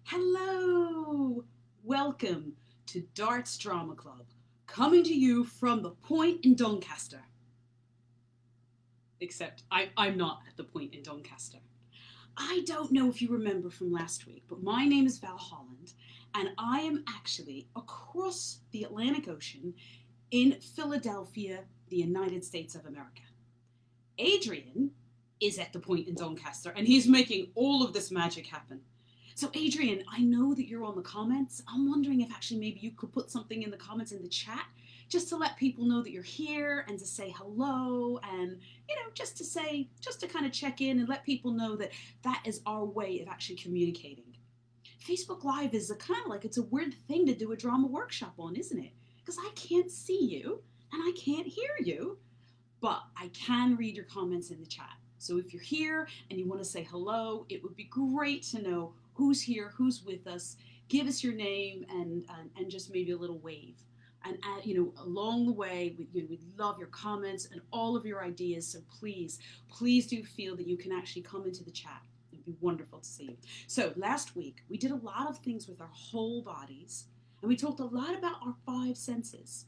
Hello! Welcome to Darts Drama Club, coming to you from the Point in Doncaster. Except I'm not at the Point in Doncaster. I don't know if you remember from last week, but my name is Val Holland, and I am actually across the Atlantic Ocean in Philadelphia, the United States of America. Adrian is at the Point in Doncaster, and he's making all of this magic happen. So, Adrian, I know that you're on the comments. I'm wondering if actually maybe you could put something in the comments in the chat just to let people know that you're here and to say hello and, just to kind of check in and let people know that that is our way of actually communicating. Facebook Live is a kind of like it's a weird thing to do a drama workshop on, isn't it? Because I can't see you and I can't hear you, but I can read your comments in the chat. So if you're here and you want to say hello, it would be great to know who's here, who's with us. Give us your name and just maybe a little wave. And along the way, we'd love your comments and all of your ideas. So please do feel that you can actually come into the chat. It'd be wonderful to see you. So last week we did a lot of things with our whole bodies, and we talked a lot about our five senses.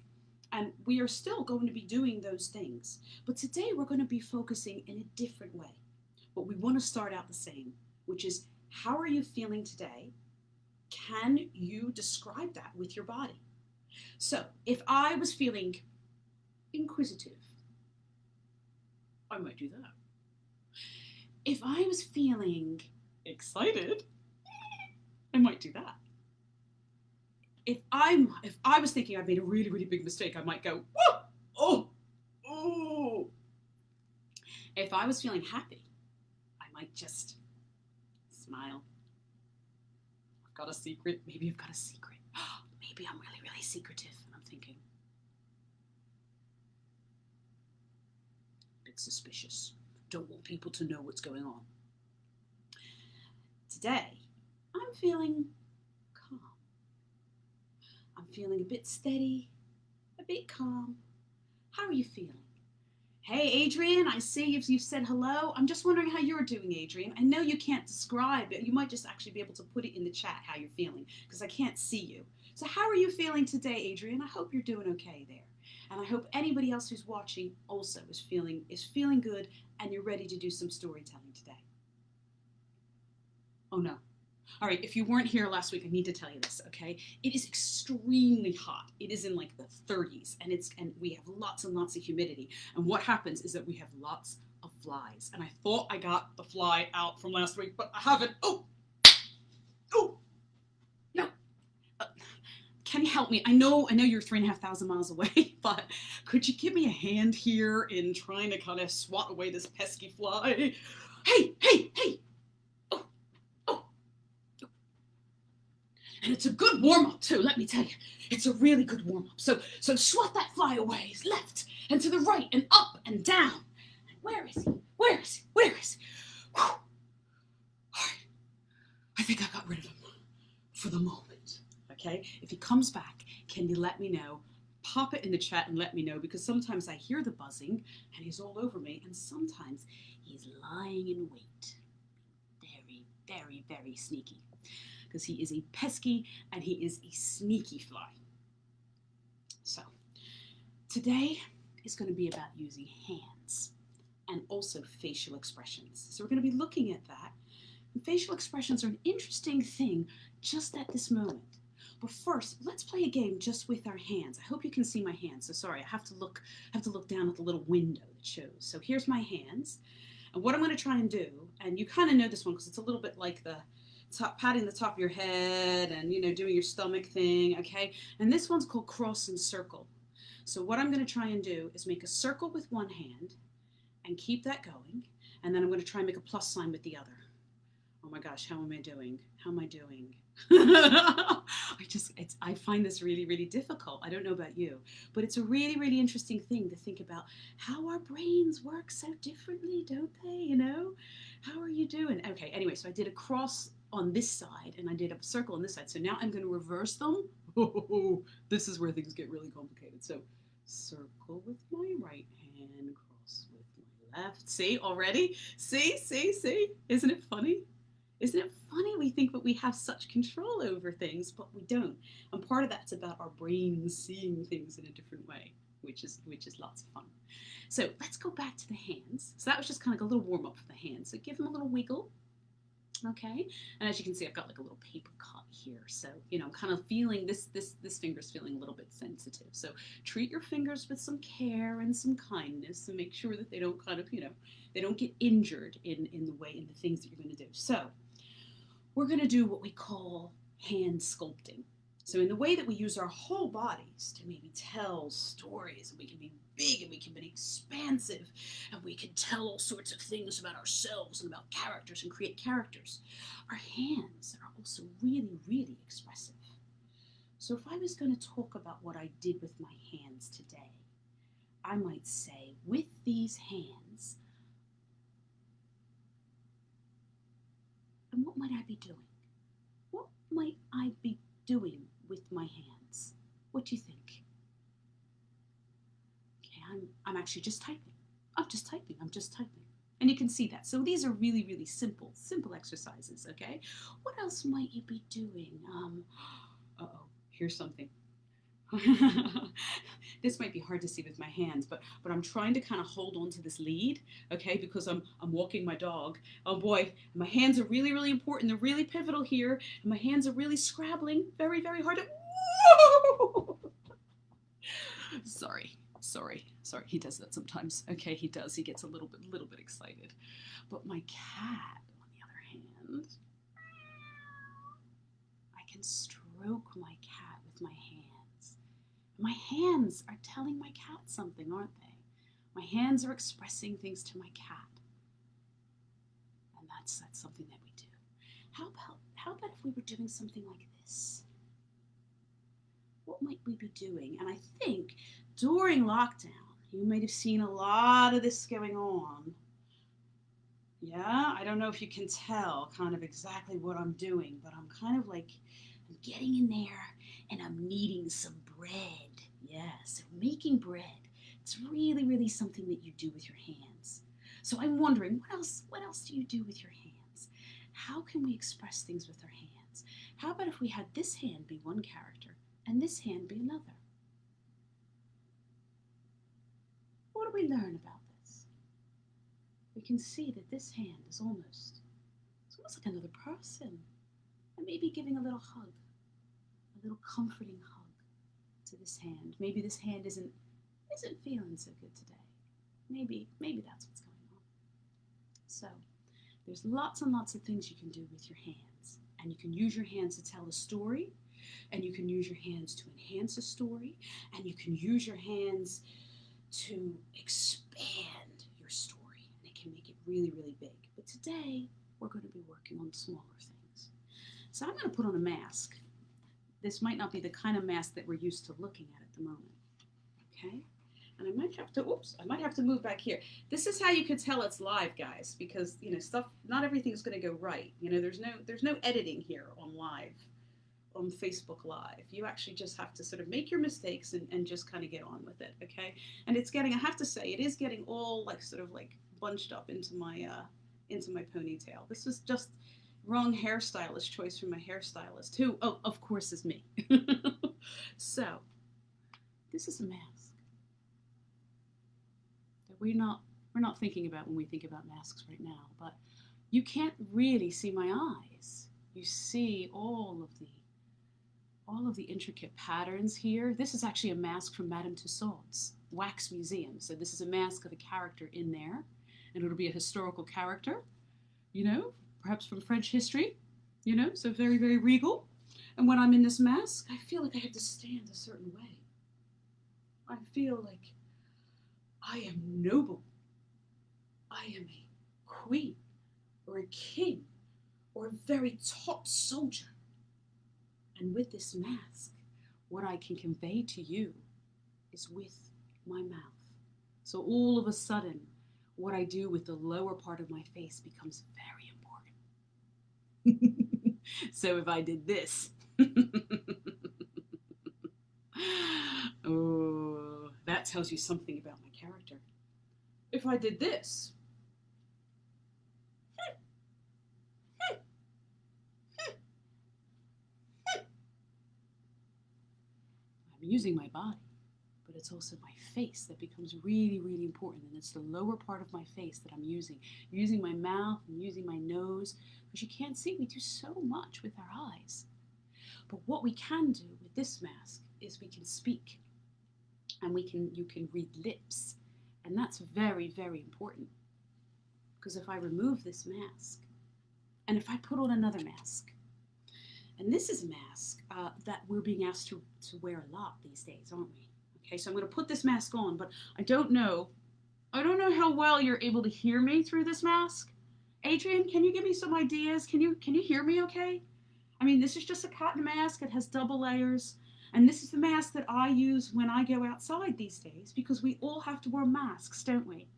And we are still going to be doing those things. But today we're going to be focusing in a different way. But we want to start out the same, which is how are you feeling today? Can you describe that with your body? So if I was feeling inquisitive, I might do that. If I was feeling excited, I might do that. If I was thinking I've made a really, really big mistake, I might go, whoa, oh. If I was feeling happy, I might just smile. I've got a secret. Maybe I've got a secret. Maybe I'm really, really secretive. And I'm thinking, a bit suspicious. Don't want people to know what's going on. Today, I'm feeling calm. I'm feeling a bit steady, a bit calm. How are you feeling? Hey, Adrian, I see you've said hello. I'm just wondering how you're doing, Adrian. I know you can't describe it. You might just actually be able to put it in the chat how you're feeling, because I can't see you. So how are you feeling today, Adrian? I hope you're doing okay there. And I hope anybody else who's watching also is feeling good and you're ready to do some storytelling today. Oh no. All right, if you weren't here last week, I need to tell you this, okay? It is extremely hot. It is in like the 30s, and we have lots and lots of humidity. And what happens is that we have lots of flies. And I thought I got the fly out from last week, but I haven't. Oh, no. Can you help me? I know you're 3,500 miles away, but could you give me a hand here in trying to kind of swat away this pesky fly? Hey! And it's a good warm-up too, let me tell you. It's a really good warm-up. So swat that fly away, left and to the right and up and down. And where is he? Where is he? Whew. All right. I think I got rid of him for the moment. Okay? If he comes back, can you let me know? Pop it in the chat and let me know, because sometimes I hear the buzzing and he's all over me, and sometimes he's lying in wait. Very, very, very sneaky. Because he is a pesky and he is a sneaky fly. So, today is going to be about using hands and also facial expressions. So we're going to be looking at that. And facial expressions are an interesting thing just at this moment. But first, let's play a game just with our hands. I hope you can see my hands. So sorry, I have to look down at the little window that shows. So here's my hands. And what I'm going to try and do, and you kind of know this one because it's a little bit like the patting the top of your head and, doing your stomach thing, okay? And this one's called cross and circle. So what I'm going to try and do is make a circle with one hand and keep that going. And then I'm going to try and make a plus sign with the other. Oh my gosh, how am I doing? I find this really, really difficult. I don't know about you, but it's a really, really interesting thing to think about how our brains work so differently, don't they? How are you doing? Okay, anyway, so I did a cross on this side and I did a circle on this side. So now I'm going to reverse them. This is where things get really complicated. So circle with my right hand, cross with my left. See already? See? Isn't it funny? Isn't it funny? We think that we have such control over things, but we don't. And part of that's about our brains seeing things in a different way, which is lots of fun. So let's go back to the hands. So that was just kind of like a little warm up for the hands. So give them a little wiggle. Okay, and as you can see, I've got like a little paper cut here, so I'm kind of feeling this finger's feeling a little bit sensitive. So treat your fingers with some care and some kindness, and make sure that they don't kind of they don't get injured in the things that you're going to do. So we're going to do what we call hand sculpting. So in the way that we use our whole bodies to maybe tell stories, and we can be big and we can be expansive, and we can tell all sorts of things about ourselves and about characters and create characters, our hands are also really, really expressive. So if I was going to talk about what I did with my hands today, I might say, with these hands, and what might I be doing? What might I be doing with my hands? What do you think? Okay, I'm actually just typing. I'm just typing. And you can see that. So these are really, really simple exercises, okay? What else might you be doing? Uh-oh, here's something. This might be hard to see with my hands, but I'm trying to kind of hold on to this lead, okay, because I'm walking my dog. Oh boy, my hands are really, really important. They're really pivotal here, and my hands are really scrabbling very, very hard. Sorry. He does that sometimes. Okay, he does. He gets a little bit excited. But my cat, on the other hand, I can stroke my cat with my hands. My hands are telling my cat something, aren't they? My hands are expressing things to my cat. And that's something that we do. How about if we were doing something like this? What might we be doing? And I think during lockdown, you might have seen a lot of this going on. Yeah, I don't know if you can tell kind of exactly what I'm doing, but I'm kind of like, I'm getting in there and I'm kneading some bread. Yeah, so making bread, it's really, really something that you do with your hands. So I'm wondering, what else do you do with your hands? How can we express things with our hands? How about if we had this hand be one character and this hand be another? What do we learn about this? We can see that this hand is almost like another person, and maybe giving a little hug, a little comforting hug to this hand. Maybe this hand isn't feeling so good today. Maybe that's what's going on. So there's lots and lots of things you can do with your hands, and you can use your hands to tell a story, and you can use your hands to enhance a story, and you can use your hands to expand your story, and it can make it really, really big. But today, we're going to be working on smaller things. So I'm going to put on a mask. This might not be the kind of mask that we're used to looking at the moment. Okay? And I might have to move back here. This is how you could tell it's live, guys, because, not everything's going to go right. There's no editing here on live. On Facebook Live. You actually just have to sort of make your mistakes and just kind of get on with it, okay? And I have to say, it is getting all sort of bunched up into my ponytail. This was just wrong hairstylist choice from my hairstylist, who, of course, is me. So, this is a mask that we're not thinking about when we think about masks right now, but you can't really see my eyes. You see all of the intricate patterns here. This is actually a mask from Madame Tussauds Wax Museum. So this is a mask of a character in there, and it'll be a historical character, perhaps from French history, so very, very regal. And when I'm in this mask, I feel like I have to stand a certain way. I feel like I am noble. I am a queen, or a king, or a very top soldier. And with this mask, what I can convey to you is with my mouth. So all of a sudden, what I do with the lower part of my face becomes very important. So if I did this, oh, that tells you something about my character. If I did this, I'm using my body, but it's also my face that becomes really, really important. And it's the lower part of my face that I'm using my mouth and using my nose, because you can't see. We do so much with our eyes. But what we can do with this mask is we can speak, and you can read lips. And that's very, very important. Because if I remove this mask, and if I put on another mask, and this is a mask that we're being asked to wear a lot these days, aren't we? Okay, so I'm going to put this mask on, but I don't know how well you're able to hear me through this mask. Adrian, can you give me some ideas? Can you hear me okay? I mean, this is just a cotton mask. It has double layers. And this is the mask that I use when I go outside these days, because we all have to wear masks, don't we?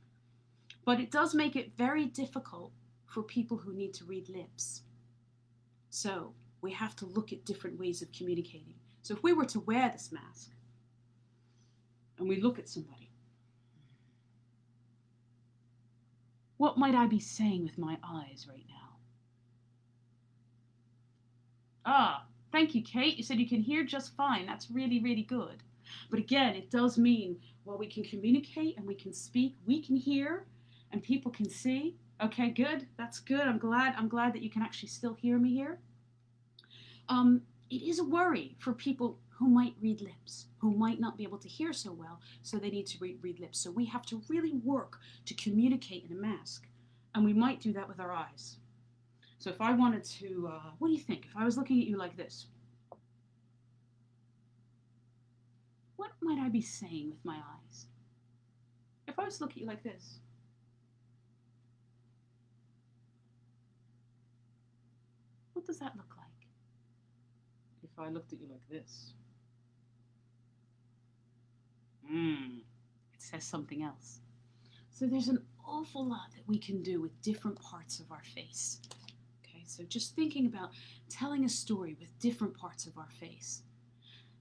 But it does make it very difficult for people who need to read lips. So we have to look at different ways of communicating. So if we were to wear this mask and we look at somebody, what might I be saying with my eyes right now? Ah, thank you, Kate. You said you can hear just fine. That's really, really good. But again, it does mean while we can communicate and we can speak, we can hear and people can see. Okay, good. That's good. I'm glad that you can actually still hear me here. It is a worry for people who might read lips, who might not be able to hear so well, so they need to read lips. So we have to really work to communicate in a mask, and we might do that with our eyes. So if I wanted to, what do you think? If I was looking at you like this, what might I be saying with my eyes? If I was to look at you like this, what does that look like? If I looked at you like this, it says something else. So there's an awful lot that we can do with different parts of our face. Okay, so just thinking about telling a story with different parts of our face.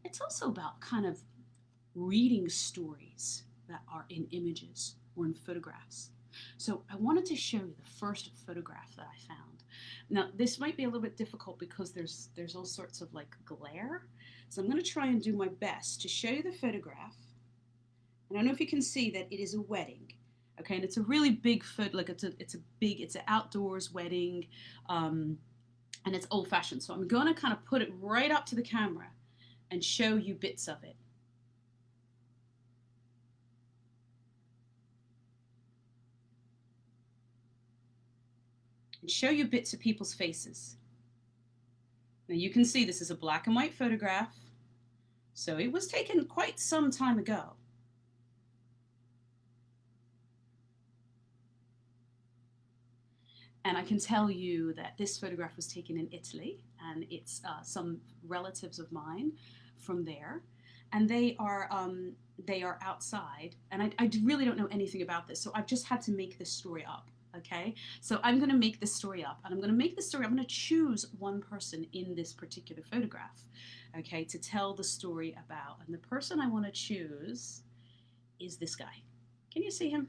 It's also about kind of reading stories that are in images or in photographs. So I wanted to show you the first photograph that I found. Now this might be a little bit difficult because there's all sorts of like glare. So I'm going to try and do my best to show you the photograph. And I don't know if you can see that it is a wedding. Okay, and it's a really big like it's an outdoors wedding, and it's old-fashioned. So I'm going to kind of put it right up to the camera and show you bits of it. And show you bits of people's faces. Now you can see this is a black and white photograph, so it was taken quite some time ago. And I can tell you that this photograph was taken in Italy, and it's some relatives of mine from there, and they are outside, and I really don't know anything about this, so I've just had to make this story up. Okay, so I'm going to make this story up, and I'm going to choose one person in this particular photograph, okay, to tell the story about. And the person I want to choose is this guy. Can you see him?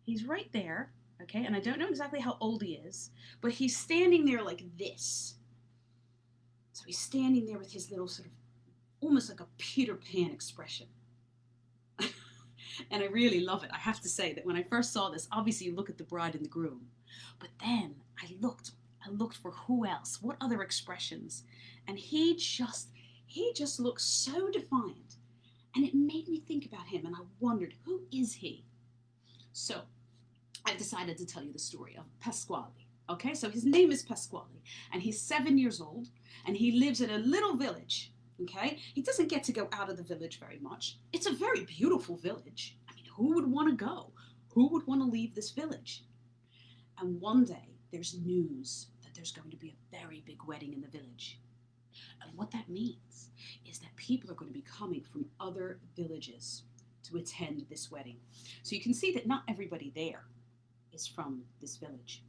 He's right there, okay, and I don't know exactly how old he is, but he's standing there like this. So he's standing there with his little sort of, almost like a Peter Pan expression. And I really love it. I have to say that when I first saw this, obviously you look at the bride and the groom, but then I looked for who else, what other expressions, and he just looks so defiant, and it made me think about him, and I wondered, who is he? So I decided to tell you the story of Pasquale. Okay, so his name is Pasquale, and he's 7 years old, and he lives in a little village. Okay, he doesn't get to go out of the village very much. It's a very beautiful village. I mean, who would want to go? Who would want to leave this village? And one day there's news that there's going to be a very big wedding in the village. And what that means is that people are going to be coming from other villages to attend this wedding. So you can see that not everybody there is from this village.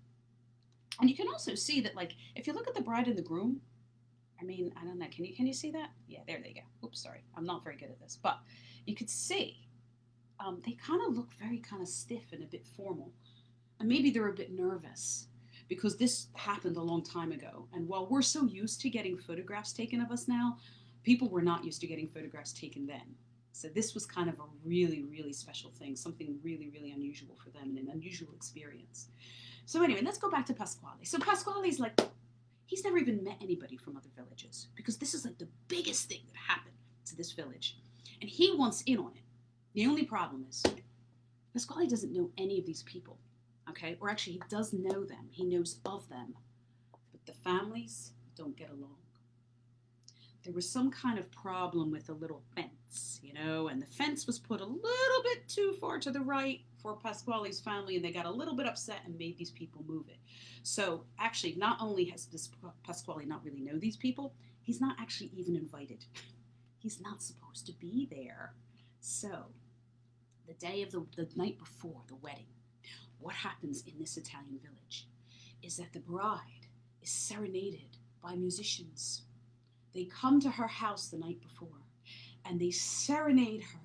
And you can also see that, like, if you look at the bride and the groom, I mean, I don't know, can you see that? Yeah, there they go. Oops, sorry, I'm not very good at this. But you could see they kind of look very kind of stiff and a bit formal. And maybe they're a bit nervous because this happened a long time ago. And while we're so used to getting photographs taken of us now, People were not used to getting photographs taken then. So this was kind of a really, really special thing, something really, really unusual for them and an unusual experience. So anyway, let's go back to Pasquale. So Pasquale's like, he's never even met anybody from other villages because this is like the biggest thing that happened to this village. And he wants in on it. The only problem is Pasquale doesn't know any of these people, okay? Or actually, he does know them. He knows of them. But the families don't get along. There was some kind of problem with a little fence, and the fence was put a little bit too far to the right for Pasquale's family, and they got a little bit upset and made these people move it. So actually, not only has this Pasquale not really know these people, he's not actually even invited. He's not supposed to be there. So the day of the night before the wedding, what happens in this Italian village is that the bride is serenaded by musicians. They come to her house the night before and they serenade her.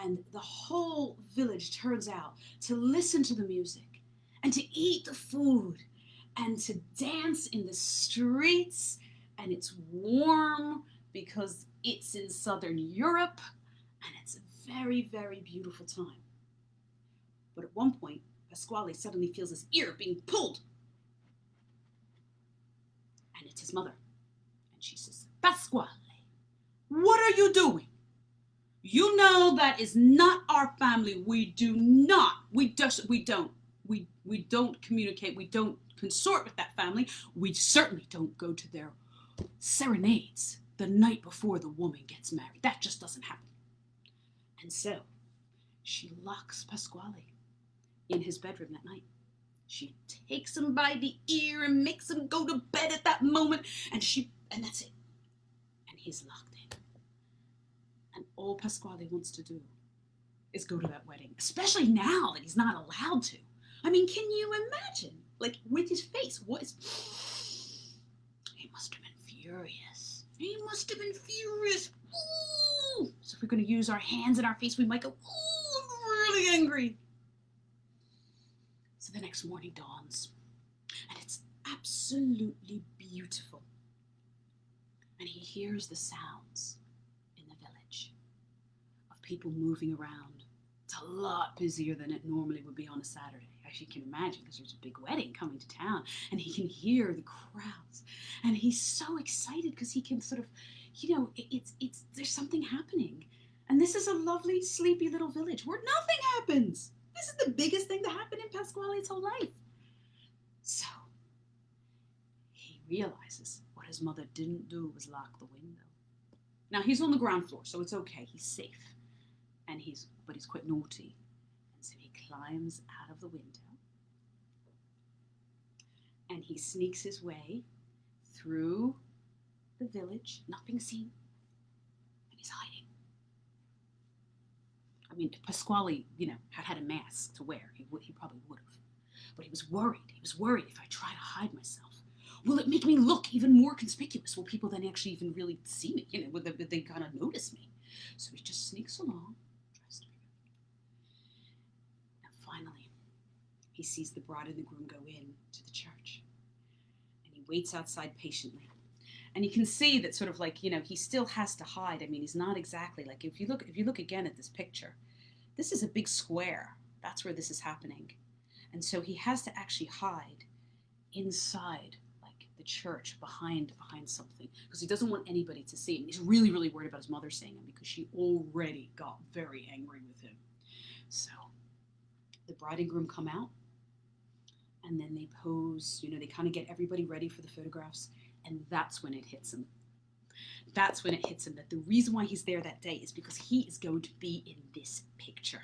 And the whole village turns out to listen to the music and to eat the food and to dance in the streets. And it's warm because it's in Southern Europe and it's a very, very beautiful time. But at one point, Pasquale suddenly feels his ear being pulled. And it's his mother. And she says, Pasquale, what are you doing? You know that is not our family. We don't communicate. We don't consort with that family. We certainly don't go to their serenades the night before the woman gets married. That just doesn't happen. And so she locks Pasquale in his bedroom that night. She takes him by the ear and makes him go to bed at that moment. And that's it. And he's locked in. And all Pasquale wants to do is go to that wedding, especially now that he's not allowed to. I mean, can you imagine? Like, with his face, he must have been furious. He must have been furious. Ooh. So if we're going to use our hands and our face, we might go, ooh, I'm really angry. So the next morning dawns, and it's absolutely beautiful. And he hears the sounds in the village of people moving around. It's a lot busier than it normally would be on a Saturday, as you can imagine, because there's a big wedding coming to town, and he can hear the crowds. And he's so excited because he can sort of, there's something happening. And this is a lovely, sleepy little village where nothing happens. This is the biggest thing to happen in Pasquale's whole life. So he realizes what his mother didn't do was lock the window. Now he's on the ground floor, so it's okay. He's safe, but he's quite naughty, and so he climbs out of the window, and he sneaks his way through the village, not being seen, and he's hiding. I mean, if Pasquale, had a mask to wear, he probably would have. But he was worried. He was worried if I try to hide myself, will it make me look even more conspicuous? Will people then actually even really see me? Will they kind of notice me? So he just sneaks along, tries to be ready. And finally, he sees the bride and the groom go in to the church. And he waits outside patiently. And you can see that sort of like, he still has to hide. I mean, he's not exactly like, if you look again at this picture, this is a big square. That's where this is happening. And so he has to actually hide inside like the church behind something because he doesn't want anybody to see him. He's really, really worried about his mother seeing him because she already got very angry with him. So the bride and groom come out and then they pose, they kind of get everybody ready for the photographs. And that's when it hits him. That's when it hits him that the reason why he's there that day is because he is going to be in this picture.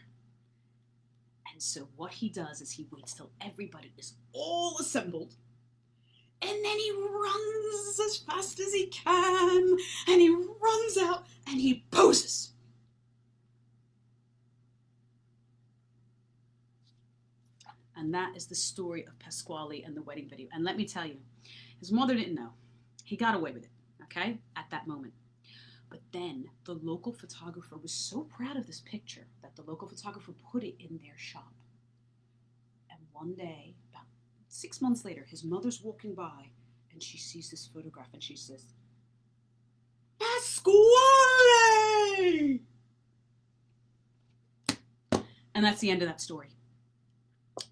And so what he does is he waits till everybody is all assembled. And then he runs as fast as he can. And he runs out and he poses. And that is the story of Pasquale and the wedding video. And let me tell you, his mother didn't know. He got away with it, okay, at that moment. But then the local photographer was so proud of this picture that the local photographer put it in their shop. And one day, about 6 months later, his mother's walking by and she sees this photograph and she says, Pasquale! And that's the end of that story.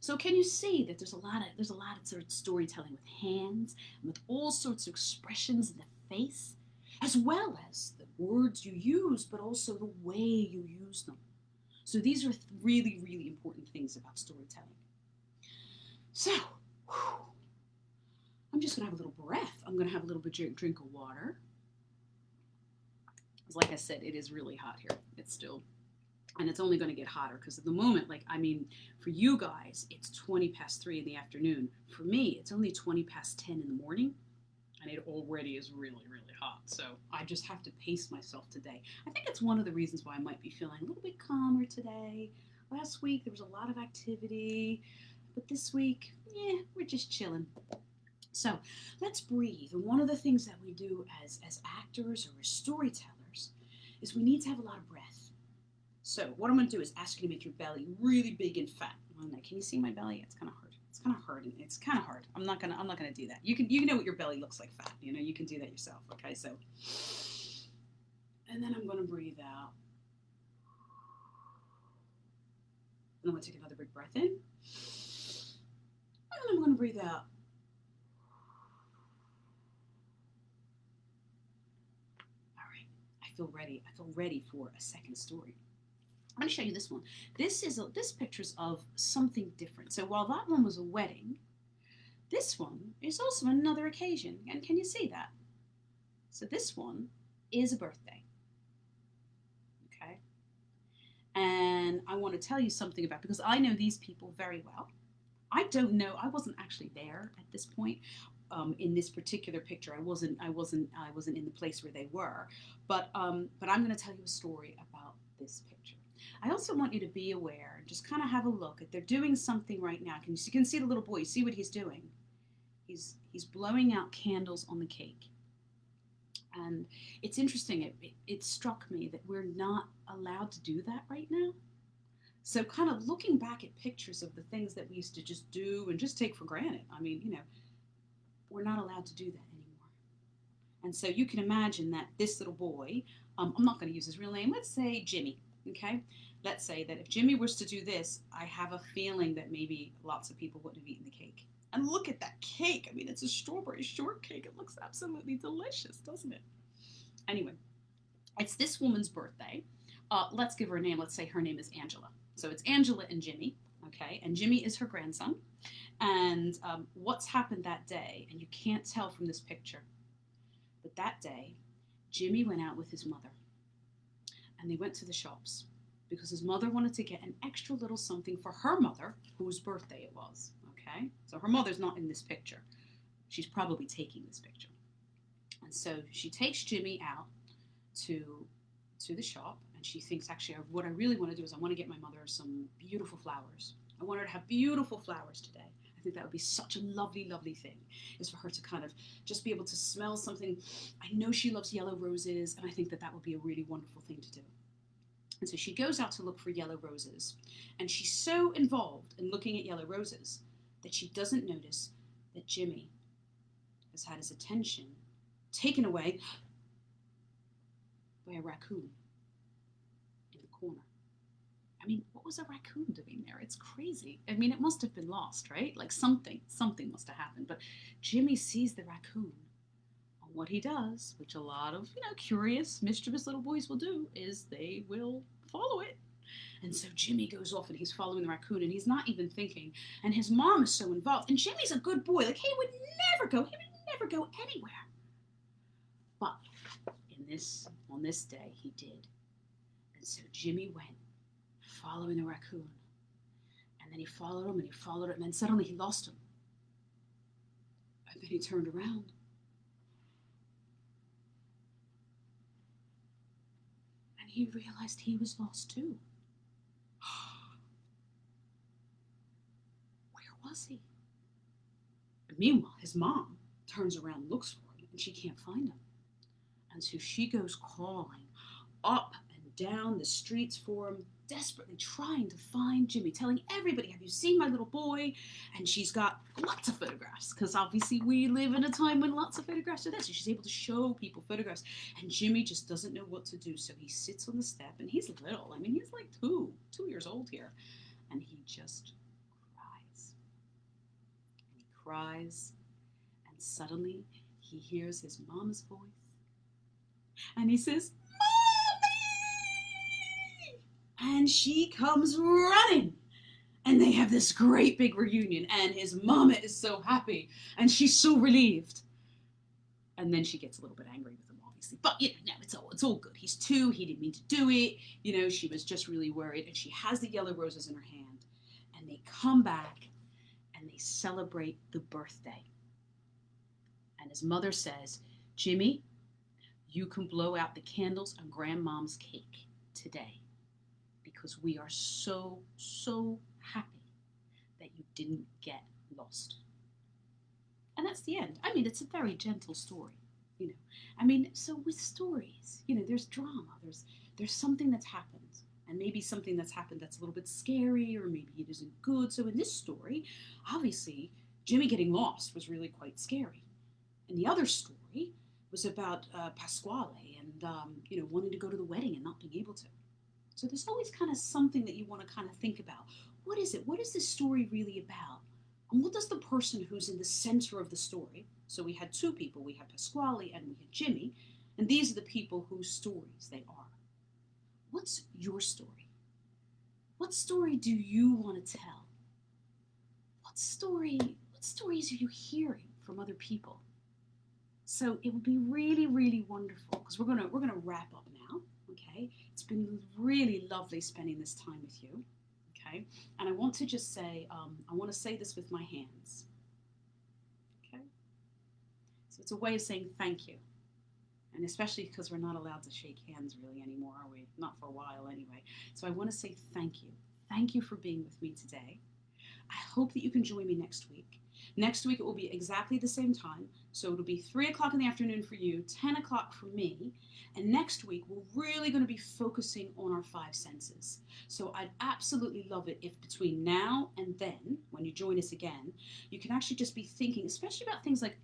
So can you see that there's a lot of sort of storytelling with hands and with all sorts of expressions in the face, as well as the words you use, but also the way you use them. So these are really, really important things about storytelling. So, I'm just going to have a little breath. I'm going to have a little bit of drink of water. Because like I said, it is really hot here. It's still, and it's only going to get hotter because at the moment, for you guys, it's 20 past 3 in the afternoon. For me, it's only 20 past 10 in the morning. And it already is really, really hot. So I just have to pace myself today. I think it's one of the reasons why I might be feeling a little bit calmer today. Last week, there was a lot of activity. But this week, we're just chilling. So let's breathe. And one of the things that we do as actors or as storytellers is we need to have a lot of breath. So what I'm going to do is ask you to make your belly really big and fat. Can you see my belly? It's kind of hard. It's kind of hard. It's kind of hard. I'm not gonna do that. You can know what your belly looks like fat. You can do that yourself. Okay, so, and then I'm gonna breathe out. And I'm gonna take another big breath in. And then I'm gonna breathe out. All right, I feel ready. I feel ready for a second story. I'm going to show you this one. This picture's of something different. So while that one was a wedding, this one is also another occasion. And can you see that? So this one is a birthday. Okay? And I want to tell you something about, because I know these people very well. I don't know, I wasn't actually there at this point. In this particular picture, I wasn't in the place where they were. But I'm going to tell you a story about this picture. I also want you to be aware and just kind of have a look at, they're doing something right now. You can see the little boy. You see what he's doing? He's blowing out candles on the cake. And it's interesting. It struck me that we're not allowed to do that right now. So kind of looking back at pictures of the things that we used to just do and just take for granted. We're not allowed to do that anymore. And so you can imagine that this little boy, I'm not going to use his real name. Let's say Jimmy. Okay, let's say that if Jimmy was to do this, I have a feeling that maybe lots of people wouldn't have eaten the cake. And look at that cake. It's a strawberry shortcake. It looks absolutely delicious, doesn't it? Anyway, it's this woman's birthday. Let's give her a name. Let's say her name is Angela. So it's Angela and Jimmy, okay? And Jimmy is her grandson. And what's happened that day, and you can't tell from this picture, but that day, Jimmy went out with his mother. And they went to the shops because his mother wanted to get an extra little something for her mother, whose birthday it was, okay? So her mother's not in this picture. She's probably taking this picture. And so she takes Jimmy out to the shop, and she thinks, actually, what I really want to do is I want to get my mother some beautiful flowers. I want her to have beautiful flowers today. I think that would be such a lovely, lovely thing, is for her to kind of just be able to smell something. I know she loves yellow roses, and I think that would be a really wonderful thing to do. And so she goes out to look for yellow roses, and she's so involved in looking at yellow roses that she doesn't notice that Jimmy has had his attention taken away by a raccoon in the corner. What was a raccoon doing there? It's crazy. It must have been lost, right? Like something must have happened. But Jimmy sees the raccoon. And what he does, which a lot of, curious, mischievous little boys will do, is they will follow it. And so Jimmy goes off and he's following the raccoon and he's not even thinking. And his mom is so involved. And Jimmy's a good boy. Like, he would never go anywhere. But on this day, he did. And so Jimmy went following the raccoon. And then he followed him and he followed him. And then suddenly he lost him. And then he turned around. And he realized he was lost too. Where was he? And meanwhile, his mom turns around and looks for him, and she can't find him. And so she goes calling up and down the streets for him, desperately trying to find Jimmy, telling everybody, have you seen my little boy? And she's got lots of photographs, because obviously we live in a time when lots of photographs are there, so she's able to show people photographs. And Jimmy just doesn't know what to do, so he sits on the step, and he's little. I mean, he's like 2 years old here. And he just cries. And he cries, and suddenly he hears his mom's voice. And he says, Mommy! And she comes running. And they have this great big reunion. And his mama is so happy. And she's so relieved. And then she gets a little bit angry with him, obviously. But, no, it's all good. He's 2. He didn't mean to do it. She was just really worried. And she has the yellow roses in her hand. And they come back. And they celebrate the birthday. And his mother says, Jimmy, you can blow out the candles on Grandmom's cake today, because we are so, so happy that you didn't get lost. And that's the end. I mean, it's a very gentle story, so with stories, there's drama, there's something that's happened, and maybe something that's happened that's a little bit scary, or maybe it isn't good. So in this story, obviously, Jimmy getting lost was really quite scary. And the other story was about Pasquale and, wanting to go to the wedding and not being able to. So there's always kind of something that you want to kind of think about. What is it? What is this story really about? And what does the person who's in the center of the story, so we had 2 people, we had Pasquale and we had Jimmy, and these are the people whose stories they are. What's your story? What story do you want to tell? What stories are you hearing from other people? So it would be really, really wonderful, because we're gonna wrap up now, okay? It's been really lovely spending this time with you, okay? And I want to just say, I want to say this with my hands, okay? So it's a way of saying thank you, and especially because we're not allowed to shake hands really anymore, are we? Not for a while anyway. So I want to say thank you. Thank you for being with me today. I hope that you can join me next week. Next week it will be exactly the same time. So it'll be 3 o'clock in the afternoon for you, 10 o'clock for me. And next week we're really going to be focusing on our 5 senses. So I'd absolutely love it if between now and then, when you join us again, you can actually just be thinking, especially about things like,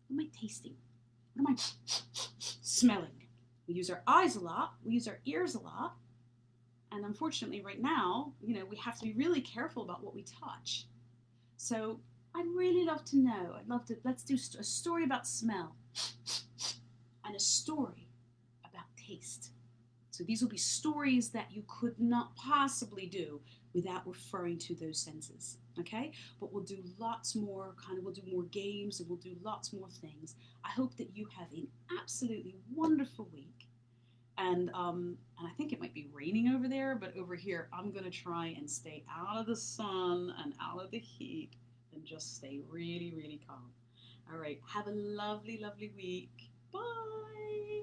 what am I tasting? What am I smelling? We use our eyes a lot. We use our ears a lot. And unfortunately right now, we have to be really careful about what we touch. So I'd really love to know. Let's do a story about smell and a story about taste. So these will be stories that you could not possibly do without referring to those senses, okay? But we'll do lots more, we'll do more games, and we'll do lots more things. I hope that you have an absolutely wonderful week. And I think it might be raining over there, but over here, I'm gonna try and stay out of the sun and out of the heat and just stay really, really calm. All right, have a lovely, lovely week. Bye.